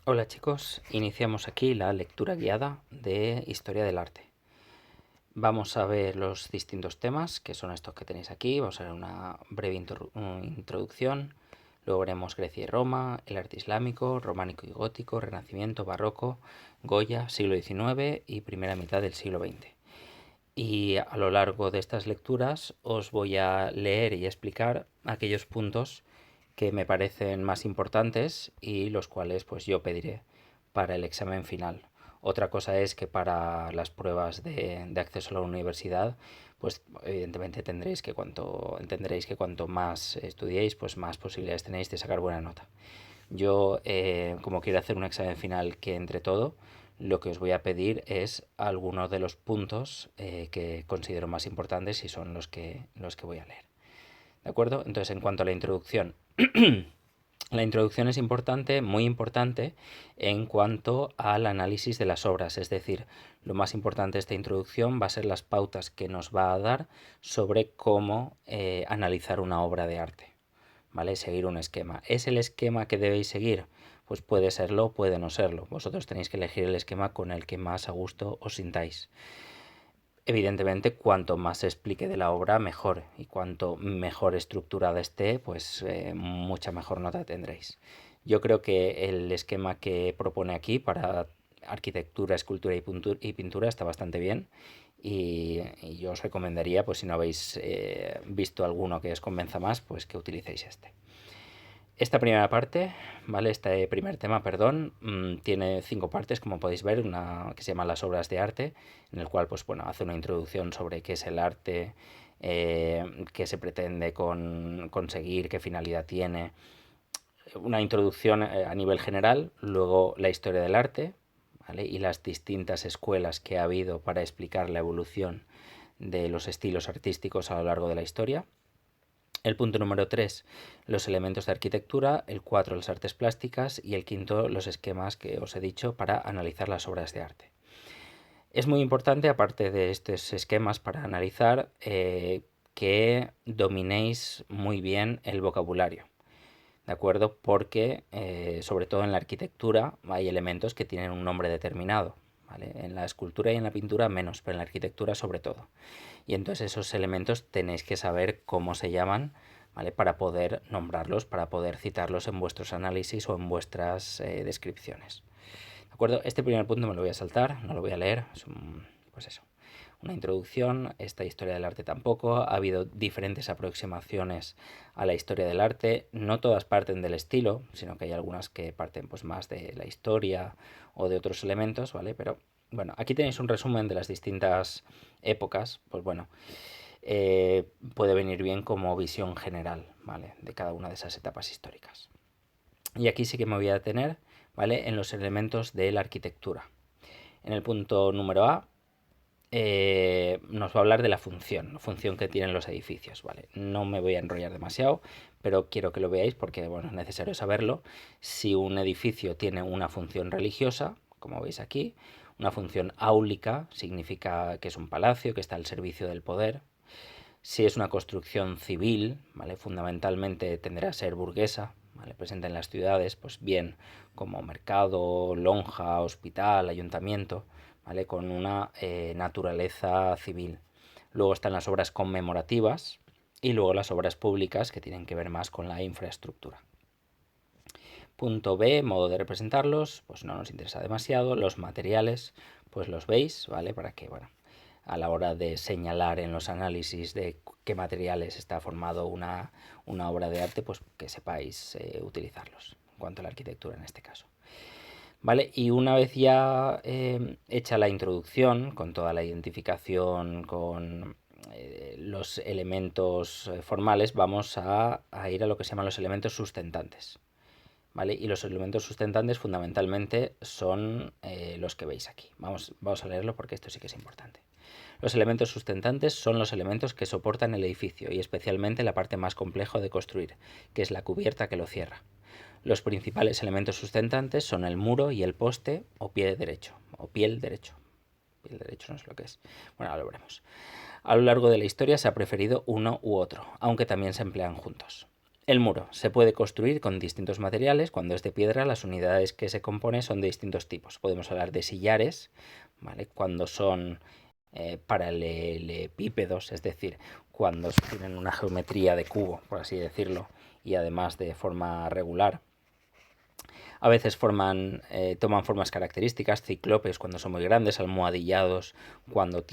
Hola chicos, iniciamos aquí la lectura guiada de Historia del Arte. Vamos a ver los distintos temas, que son estos que tenéis aquí. Vamos a ver una breve introducción. Luego veremos Grecia y Roma, el arte islámico, románico y gótico, renacimiento, barroco, Goya, siglo XIX y primera mitad del siglo XX. Y a lo largo de estas lecturas os voy a leer y explicar aquellos puntos que me parecen más importantes y los cuales pues yo pediré para el examen final. Otra cosa es que para las pruebas de acceso a la universidad, pues evidentemente entenderéis que cuanto más estudiéis, pues más posibilidades tenéis de sacar buena nota. Yo, como quiero hacer un examen final que entre todo, lo que os voy a pedir es algunos de los puntos que considero más importantes y son los que voy a leer. ¿De acuerdo? Entonces, en cuanto a la introducción, la introducción es importante, muy importante, en cuanto al análisis de las obras. Es decir, lo más importante de esta introducción va a ser las pautas que nos va a dar sobre cómo analizar una obra de arte. ¿Vale? Seguir un esquema. ¿Es el esquema que debéis seguir? Pues puede serlo, puede no serlo. Vosotros tenéis que elegir el esquema con el que más a gusto os sintáis. Evidentemente, cuanto más se explique de la obra, mejor. Y cuanto mejor estructurada esté, pues mucha mejor nota tendréis. Yo creo que el esquema que propone aquí para arquitectura, escultura y pintura está bastante bien. Y yo os recomendaría, pues si no habéis visto alguno que os convenza más, pues que utilicéis este. Esta primera parte, ¿vale? Este primer tema, perdón, tiene 5 partes, como podéis ver, una que se llama Las obras de arte, en el cual, pues bueno, hace una introducción sobre qué es el arte, qué se pretende conseguir, qué finalidad tiene, una introducción a nivel general, luego la historia del arte, ¿vale? Y las distintas escuelas que ha habido para explicar la evolución de los estilos artísticos a lo largo de la historia. El punto número 3, los elementos de arquitectura, el 4, las artes plásticas y el quinto, los esquemas que os he dicho para analizar las obras de arte. Es muy importante, aparte de estos esquemas para analizar, que dominéis muy bien el vocabulario, ¿de acuerdo? Porque, sobre todo en la arquitectura, hay elementos que tienen un nombre determinado, ¿vale? En la escultura y en la pintura menos, pero en la arquitectura sobre todo. Y entonces esos elementos tenéis que saber cómo se llaman, ¿vale? Para poder nombrarlos, para poder citarlos en vuestros análisis o en vuestras descripciones. ¿De acuerdo? Este primer punto me lo voy a saltar, no lo voy a leer, es pues eso, una introducción. Esta historia del arte tampoco. Ha habido diferentes aproximaciones a la historia del arte. No todas parten del estilo, sino que hay algunas que parten pues más de la historia o de otros elementos, ¿vale? Pero bueno, aquí tenéis un resumen de las distintas épocas. Pues bueno, puede venir bien como visión general, ¿vale? De cada una de esas etapas históricas. Y aquí sí que me voy a detener, ¿vale? En los elementos de la arquitectura. En el punto número A, nos va a hablar de la función que tienen los edificios, ¿vale? No me voy a enrollar demasiado, pero quiero que lo veáis porque, bueno, es necesario saberlo. Si un edificio tiene una función religiosa, como veis aquí, una función áulica, significa que es un palacio, que está al servicio del poder. Si es una construcción civil, ¿vale? Fundamentalmente tendrá a ser burguesa, ¿vale? Presente en las ciudades, pues bien, como mercado, lonja, hospital, ayuntamiento, ¿vale? Con una naturaleza civil. Luego están las obras conmemorativas y luego las obras públicas que tienen que ver más con la infraestructura. Punto B, modo de representarlos, pues no nos interesa demasiado. Los materiales, pues los veis, ¿vale? Para que, bueno, a la hora de señalar en los análisis de qué materiales está formado una obra de arte, pues que sepáis utilizarlos, en cuanto a la arquitectura en este caso. ¿Vale? Y una vez ya hecha la introducción, con toda la identificación, con los elementos formales, vamos a ir a lo que se llaman los elementos sustentantes. ¿Vale? Y los elementos sustentantes fundamentalmente son los que veis aquí. Vamos a leerlo porque esto sí que es importante. Los elementos sustentantes son los elementos que soportan el edificio y especialmente la parte más compleja de construir, que es la cubierta que lo cierra. Los principales elementos sustentantes son el muro y el poste o pie derecho, o piel derecho. Piel derecho no sé lo que es. Bueno, ahora lo veremos. A lo largo de la historia se ha preferido uno u otro, aunque también se emplean juntos. El muro se puede construir con distintos materiales. Cuando es de piedra, las unidades que se componen son de distintos tipos. Podemos hablar de sillares, ¿vale? Cuando son paralelepípedos, es decir, cuando tienen una geometría de cubo, por así decirlo, y además de forma regular. A veces toman formas características, cíclopes cuando son muy grandes, almohadillados cuando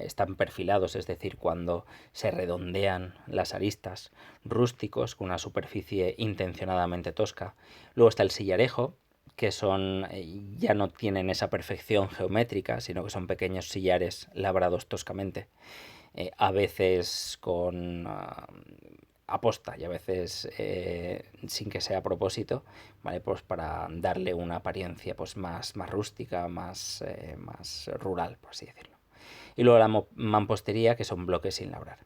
están perfilados, es decir, cuando se redondean las aristas, rústicos con una superficie intencionadamente tosca. Luego está el sillarejo, que ya no tienen esa perfección geométrica, sino que son pequeños sillares labrados toscamente, a veces con aposta y a veces sin que sea a propósito, ¿vale? Pues para darle una apariencia pues más rústica, más rural, por así decirlo. Y luego la mampostería, que son bloques sin labrar.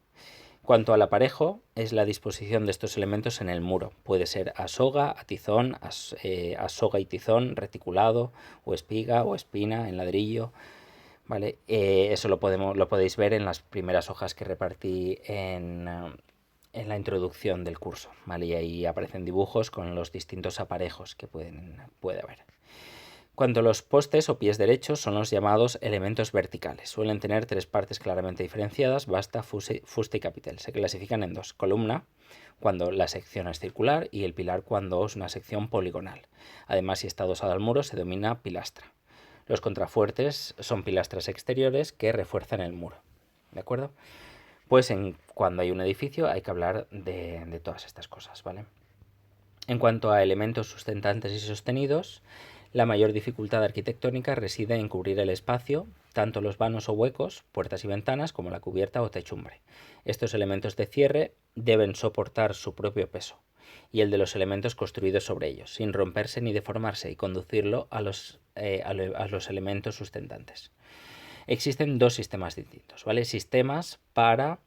Cuanto al aparejo, es la disposición de estos elementos en el muro. Puede ser a soga, a tizón, a soga y tizón, reticulado, o espiga o espina en ladrillo, ¿vale? Eso lo podéis ver en las primeras hojas que repartí en la introducción del curso, ¿vale? Y ahí aparecen dibujos con los distintos aparejos que puede haber. Cuando los postes o pies derechos son los llamados elementos verticales. Suelen tener tres partes claramente diferenciadas, basta, fuste y capitel. Se clasifican en dos: columna, cuando la sección es circular, y el pilar, cuando es una sección poligonal. Además, si está adosado al muro, se denomina pilastra. Los contrafuertes son pilastras exteriores que refuerzan el muro. ¿De acuerdo? Pues cuando hay un edificio hay que hablar de todas estas cosas, ¿vale? En cuanto a elementos sustentantes y sostenidos, la mayor dificultad arquitectónica reside en cubrir el espacio, tanto los vanos o huecos, puertas y ventanas, como la cubierta o techumbre. Estos elementos de cierre deben soportar su propio peso y el de los elementos construidos sobre ellos, sin romperse ni deformarse, y conducirlo a los elementos sustentantes. Existen dos sistemas distintos, ¿vale? Sistemas para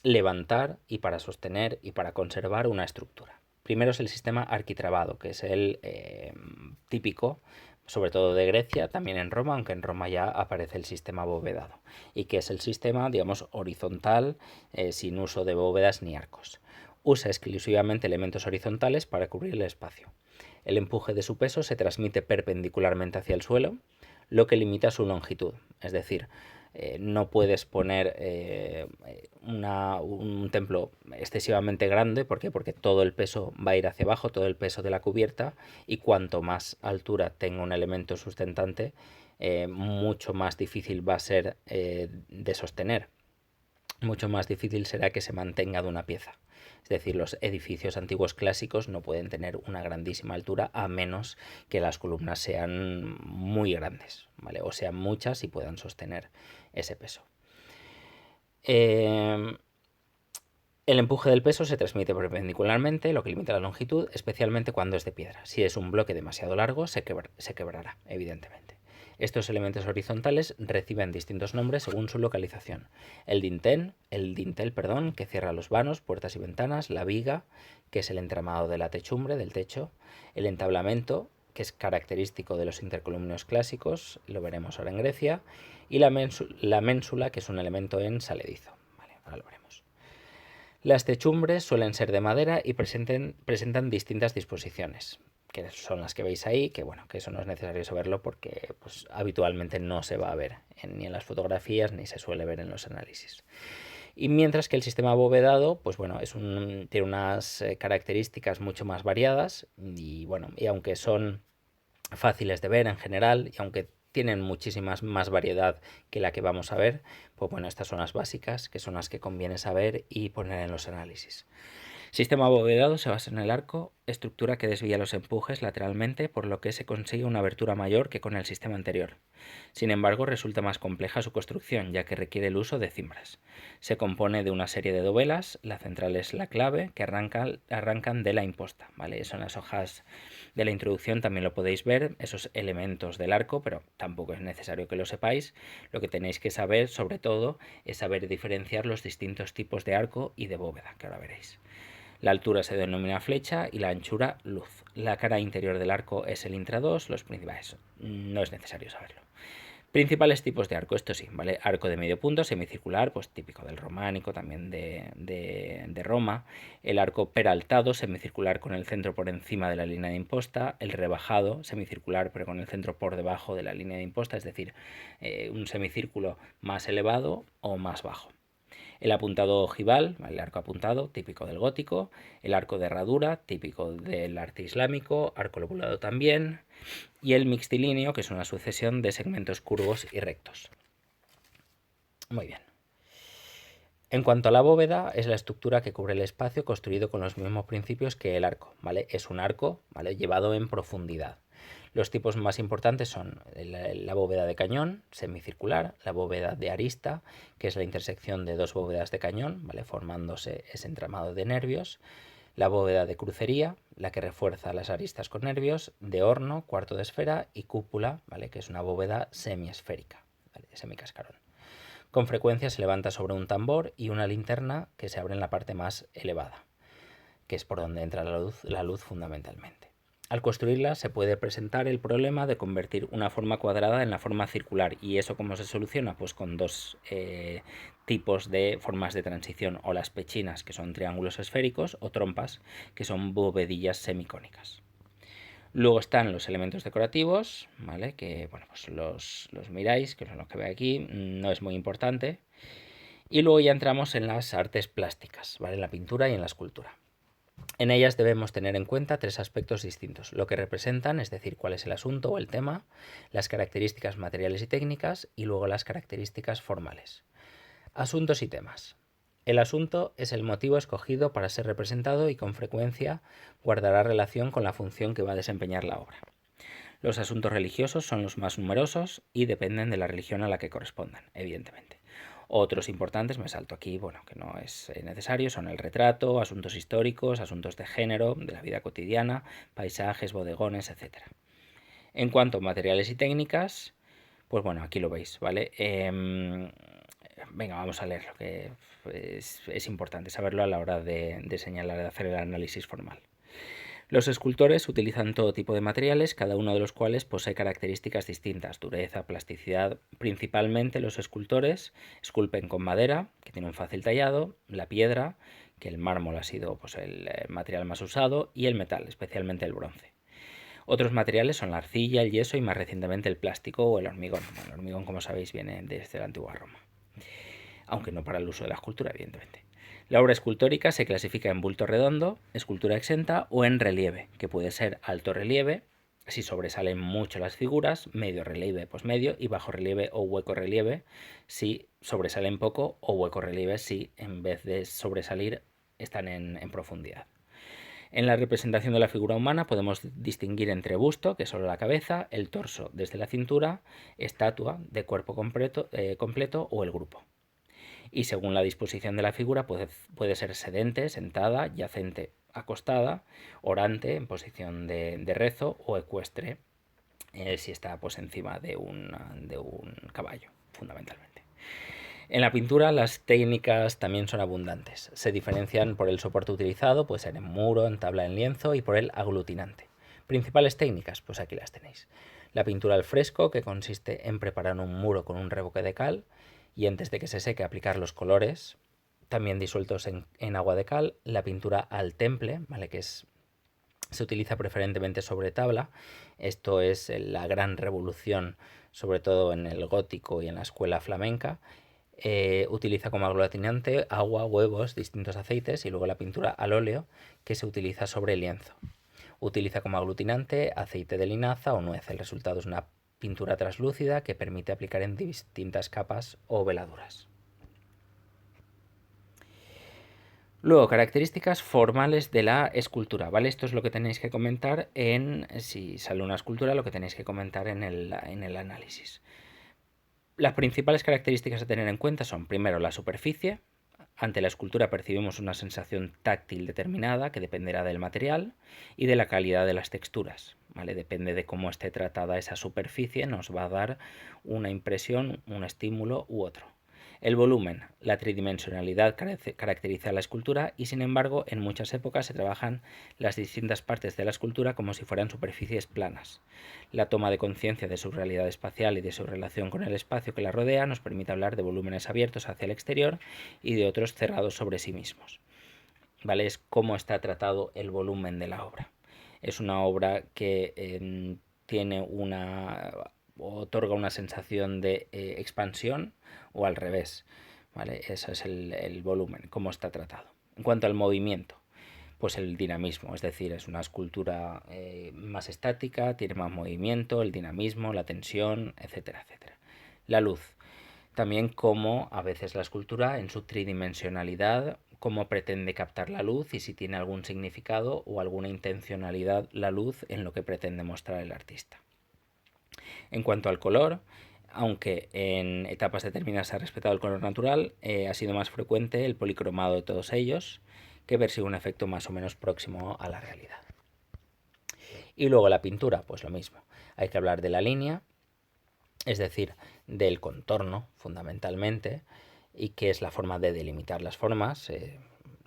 levantar y para sostener y para conservar una estructura. Primero es el sistema arquitrabado, que es el típico, sobre todo de Grecia, también en Roma, aunque en Roma ya aparece el sistema abovedado, y que es el sistema, digamos, horizontal, sin uso de bóvedas ni arcos. Usa exclusivamente elementos horizontales para cubrir el espacio. El empuje de su peso se transmite perpendicularmente hacia el suelo, lo que limita su longitud. Es decir, no puedes poner un templo excesivamente grande. ¿Por qué? Porque todo el peso va a ir hacia abajo, todo el peso de la cubierta, y cuanto más altura tenga un elemento sustentante, mucho más difícil va a ser de sostener. Mucho más difícil será que se mantenga de una pieza. Es decir, los edificios antiguos clásicos no pueden tener una grandísima altura a menos que las columnas sean muy grandes, ¿vale? O sean muchas y puedan sostener ese peso. El empuje del peso se transmite perpendicularmente, lo que limita la longitud, especialmente cuando es de piedra. Si es un bloque demasiado largo, se quebrará, evidentemente. Estos elementos horizontales reciben distintos nombres según su localización. El dintel, que cierra los vanos, puertas y ventanas; la viga, que es el entramado de la techumbre, del techo; el entablamento, que es característico de los intercolumnios clásicos, lo veremos ahora en Grecia; y la ménsula, que es un elemento en saledizo. Vale, ahora lo veremos. Las techumbres suelen ser de madera y presentan distintas disposiciones, que son las que veis ahí, que bueno, que eso no es necesario saberlo porque pues, habitualmente no se va a ver ni en las fotografías ni se suele ver en los análisis. Y mientras que el sistema abovedado, pues bueno, tiene unas características mucho más variadas y bueno, y aunque son fáciles de ver en general y aunque tienen muchísimas más variedad que la que vamos a ver, pues bueno, estas son las básicas, que son las que conviene saber y poner en los análisis. Sistema abovedado se basa en el arco, estructura que desvía los empujes lateralmente, por lo que se consigue una abertura mayor que con el sistema anterior. Sin embargo, resulta más compleja su construcción, ya que requiere el uso de cimbras. Se compone de una serie de dovelas, la central es la clave, que arrancan de la imposta, ¿vale? Eso en las hojas de la introducción también lo podéis ver, esos elementos del arco, pero tampoco es necesario que lo sepáis. Lo que tenéis que saber, sobre todo, es saber diferenciar los distintos tipos de arco y de bóveda, que ahora veréis. La altura se denomina flecha y la anchura luz. La cara interior del arco es el intradós, los principales. No es necesario saberlo. Principales tipos de arco, esto sí, ¿vale? Arco de medio punto, semicircular, pues típico del románico, también de Roma. El arco peraltado, semicircular con el centro por encima de la línea de imposta. El rebajado, semicircular pero con el centro por debajo de la línea de imposta, es decir, un semicírculo más elevado o más bajo. El apuntado ojival, el arco apuntado, típico del gótico. El arco de herradura, típico del arte islámico. Arco lobulado también. Y el mixtilíneo, que es una sucesión de segmentos curvos y rectos. Muy bien. En cuanto a la bóveda, es la estructura que cubre el espacio construido con los mismos principios que el arco, ¿vale? Es un arco, ¿vale?, llevado en profundidad. Los tipos más importantes son la bóveda de cañón, semicircular, la bóveda de arista, que es la intersección de dos bóvedas de cañón, ¿vale?, formándose ese entramado de nervios. La bóveda de crucería, la que refuerza las aristas con nervios, de horno, cuarto de esfera y cúpula, ¿vale?, que es una bóveda semiesférica, ¿vale?, semicascarón. Con frecuencia se levanta sobre un tambor y una linterna que se abre en la parte más elevada, que es por donde entra la luz fundamentalmente. Al construirla se puede presentar el problema de convertir una forma cuadrada en la forma circular. ¿Y eso cómo se soluciona? Pues con dos tipos de formas de transición, o las pechinas, que son triángulos esféricos, o trompas, que son bovedillas semicónicas. Luego están los elementos decorativos, ¿vale?, que bueno, pues los miráis, que es lo que ve aquí, no es muy importante. Y luego ya entramos en las artes plásticas, ¿vale?, en la pintura y en la escultura. En ellas debemos tener en cuenta tres aspectos distintos: lo que representan, es decir, cuál es el asunto o el tema, las características materiales y técnicas, y luego las características formales. Asuntos y temas. El asunto es el motivo escogido para ser representado y con frecuencia guardará relación con la función que va a desempeñar la obra. Los asuntos religiosos son los más numerosos y dependen de la religión a la que correspondan, evidentemente. Otros importantes, me salto aquí, bueno, que no es necesario, son el retrato, asuntos históricos, asuntos de género, de la vida cotidiana, paisajes, bodegones, etc. En cuanto a materiales y técnicas, pues bueno, aquí lo veis, ¿vale? Venga, vamos a leerlo, que es importante saberlo a la hora de señalar, de hacer el análisis formal. Los escultores utilizan todo tipo de materiales, cada uno de los cuales posee características distintas: dureza, plasticidad. Principalmente los escultores esculpen con madera, que tiene un fácil tallado, la piedra, que el mármol ha sido pues el material más usado, y el metal, especialmente el bronce. Otros materiales son la arcilla, el yeso y más recientemente el plástico o el hormigón. Bueno, el hormigón, como sabéis, viene desde la antigua Roma, aunque no para el uso de la escultura, evidentemente. La obra escultórica se clasifica en bulto redondo, escultura exenta o en relieve, que puede ser alto relieve, si sobresalen mucho las figuras, medio relieve, pues medio, y bajo relieve o hueco relieve, si sobresalen poco, o hueco relieve, si en vez de sobresalir están en profundidad. En la representación de la figura humana podemos distinguir entre busto, que es solo la cabeza, el torso desde la cintura, estatua de cuerpo completo o el grupo. Y según la disposición de la figura puede ser sedente, sentada, yacente, acostada, orante, en posición de rezo, o ecuestre, si está pues encima de un caballo, fundamentalmente. En la pintura las técnicas también son abundantes. Se diferencian por el soporte utilizado, puede ser en muro, en tabla, en lienzo, y por el aglutinante. Principales técnicas, pues aquí las tenéis. La pintura al fresco, que consiste en preparar un muro con un reboque de cal y antes de que se seque aplicar los colores, también disueltos en agua de cal. La pintura al temple, ¿vale?, que se utiliza preferentemente sobre tabla. Esto es la gran revolución, sobre todo en el gótico y en la escuela flamenca. Utiliza como aglutinante agua, huevos, distintos aceites, y luego la pintura al óleo, que se utiliza sobre lienzo. Utiliza como aglutinante aceite de linaza o nuez. El resultado es una pintura translúcida que permite aplicar en distintas capas o veladuras. Luego, características formales de la escultura, ¿vale? Esto es lo que tenéis que comentar si sale una escultura, lo que tenéis que comentar en el análisis. Las principales características a tener en cuenta son, primero, la superficie. Ante la escultura percibimos una sensación táctil determinada que dependerá del material y de la calidad de las texturas, ¿vale? Depende de cómo esté tratada esa superficie, nos va a dar una impresión, un estímulo u otro. El volumen, la tridimensionalidad caracteriza la escultura y sin embargo en muchas épocas se trabajan las distintas partes de la escultura como si fueran superficies planas. La toma de conciencia de su realidad espacial y de su relación con el espacio que la rodea nos permite hablar de volúmenes abiertos hacia el exterior y de otros cerrados sobre sí mismos. ¿Vale? Es cómo está tratado el volumen de la obra. Es una obra que tiene otorga una sensación de expansión o al revés, ¿vale? Ese es el volumen, cómo está tratado. En cuanto al movimiento, pues el dinamismo, es decir, es una escultura más estática, tiene más movimiento, el dinamismo, la tensión, etcétera, etcétera. La luz, también cómo a veces la escultura en su tridimensionalidad, cómo pretende captar la luz y si tiene algún significado o alguna intencionalidad la luz en lo que pretende mostrar el artista. En cuanto al color, aunque en etapas determinadas se ha respetado el color natural, ha sido más frecuente el policromado de todos ellos que persigue un efecto más o menos próximo a la realidad. Y luego la pintura, pues lo mismo. Hay que hablar de la línea, es decir, del contorno fundamentalmente, y que es la forma de delimitar las formas.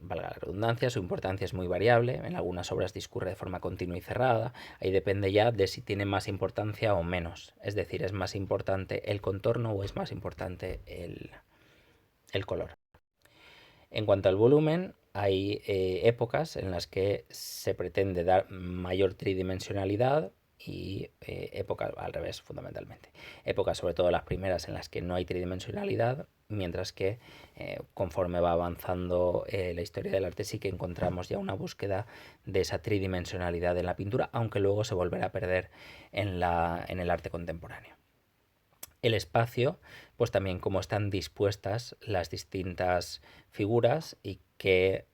Valga la redundancia, su importancia es muy variable, en algunas obras discurre de forma continua y cerrada, ahí depende ya de si tiene más importancia o menos, es decir, es más importante el contorno o es más importante el color. En cuanto al volumen, hay épocas en las que se pretende dar mayor tridimensionalidad y épocas al revés, fundamentalmente. Épocas, sobre todo las primeras, en las que no hay tridimensionalidad, mientras que conforme va avanzando la historia del arte sí que encontramos ya una búsqueda de esa tridimensionalidad en la pintura, aunque luego se volverá a perder en el arte contemporáneo. El espacio, pues también cómo están dispuestas las distintas figuras y qué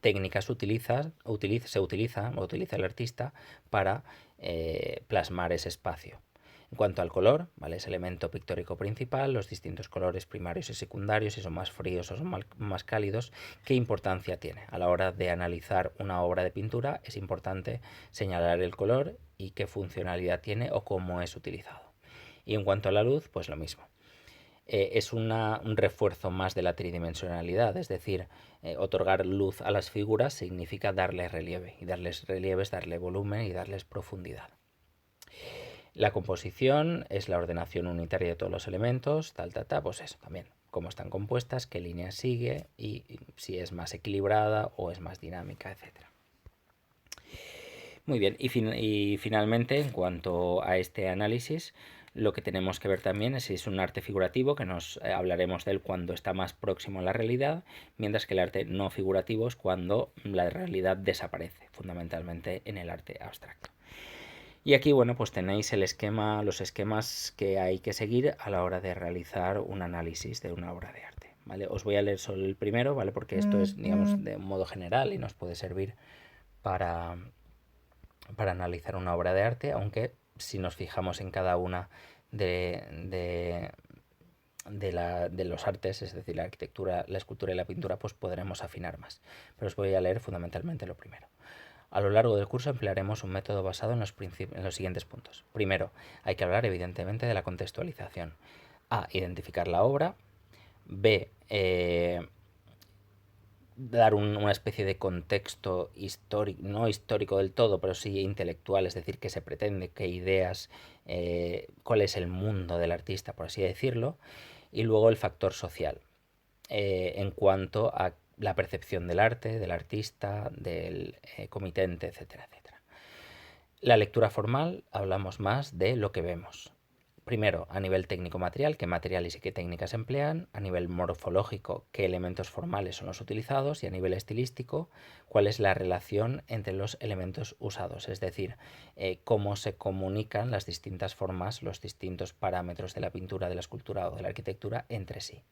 técnicas se utiliza el artista para plasmar ese espacio. En cuanto al color, ¿vale? Ese elemento pictórico principal, los distintos colores primarios y secundarios, si son más fríos o son más cálidos, ¿qué importancia tiene? A la hora de analizar una obra de pintura es importante señalar el color y qué funcionalidad tiene o cómo es utilizado. Y en cuanto a la luz, pues lo mismo. Es un refuerzo más de la tridimensionalidad, es decir, otorgar luz a las figuras significa darles relieve, y darles relieve es darle volumen y darles profundidad. La composición es la ordenación unitaria de todos los elementos, pues eso también, cómo están compuestas, qué línea sigue y si es más equilibrada o es más dinámica, etc. Muy bien, y finalmente, en cuanto a este análisis, lo que tenemos que ver también es si es un arte figurativo, que nos hablaremos de él cuando está más próximo a la realidad, mientras que el arte no figurativo es cuando la realidad desaparece, fundamentalmente en el arte abstracto. Y aquí, bueno, pues tenéis los esquemas que hay que seguir a la hora de realizar un análisis de una obra de arte, ¿vale? Os voy a leer solo el primero, ¿vale? Porque esto es, digamos, de un modo general y nos puede servir para analizar una obra de arte, aunque si nos fijamos en cada una de los artes, es decir, la arquitectura, la escultura y la pintura, pues podremos afinar más. Pero os voy a leer fundamentalmente lo primero. A lo largo del curso emplearemos un método basado en los siguientes puntos. Primero, hay que hablar evidentemente de la contextualización. A, identificar la obra. B, dar una especie de contexto histórico, no histórico del todo, pero sí intelectual, es decir, qué se pretende, qué ideas, cuál es el mundo del artista, por así decirlo, y luego el factor social, en cuanto a la percepción del arte, del artista, del comitente, etcétera, etcétera. La lectura formal, hablamos más de lo que vemos. Primero, a nivel técnico-material, qué materiales y qué técnicas emplean; a nivel morfológico, qué elementos formales son los utilizados; y a nivel estilístico, cuál es la relación entre los elementos usados, es decir, cómo se comunican las distintas formas, los distintos parámetros de la pintura, de la escultura o de la arquitectura entre sí.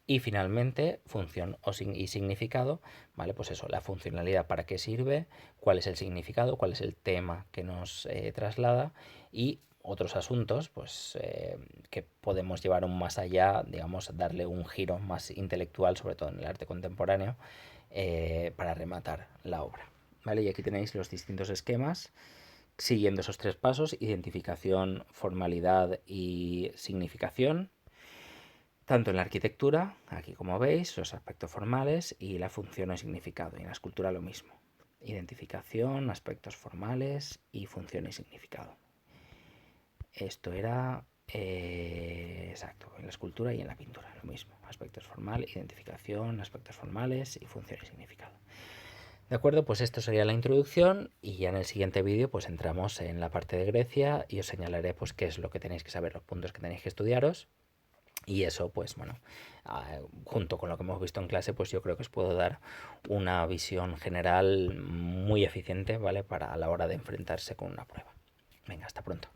Y finalmente, función y significado, ¿vale? Pues eso, la funcionalidad, para qué sirve, cuál es el significado, cuál es el tema que nos traslada, y otros asuntos, pues que podemos llevar aún más allá, digamos, darle un giro más intelectual, sobre todo en el arte contemporáneo, para rematar la obra, ¿vale? Y aquí tenéis los distintos esquemas, siguiendo esos tres pasos: identificación, formalidad y significación. tanto en la arquitectura, aquí como veis, los aspectos formales y la función o significado. Y en la escultura lo mismo. Identificación, aspectos formales y función y significado. Esto era exacto, en la escultura y en la pintura, lo mismo. Aspectos formales, identificación, aspectos formales y función y significado. De acuerdo, pues esto sería la introducción y ya en el siguiente vídeo pues entramos en la parte de Grecia y os señalaré pues qué es lo que tenéis que saber, los puntos que tenéis que estudiaros. Y eso, pues bueno, junto con lo que hemos visto en clase, pues yo creo que os puedo dar una visión general muy eficiente, ¿vale? Para a la hora de enfrentarse con una prueba. Venga, hasta pronto.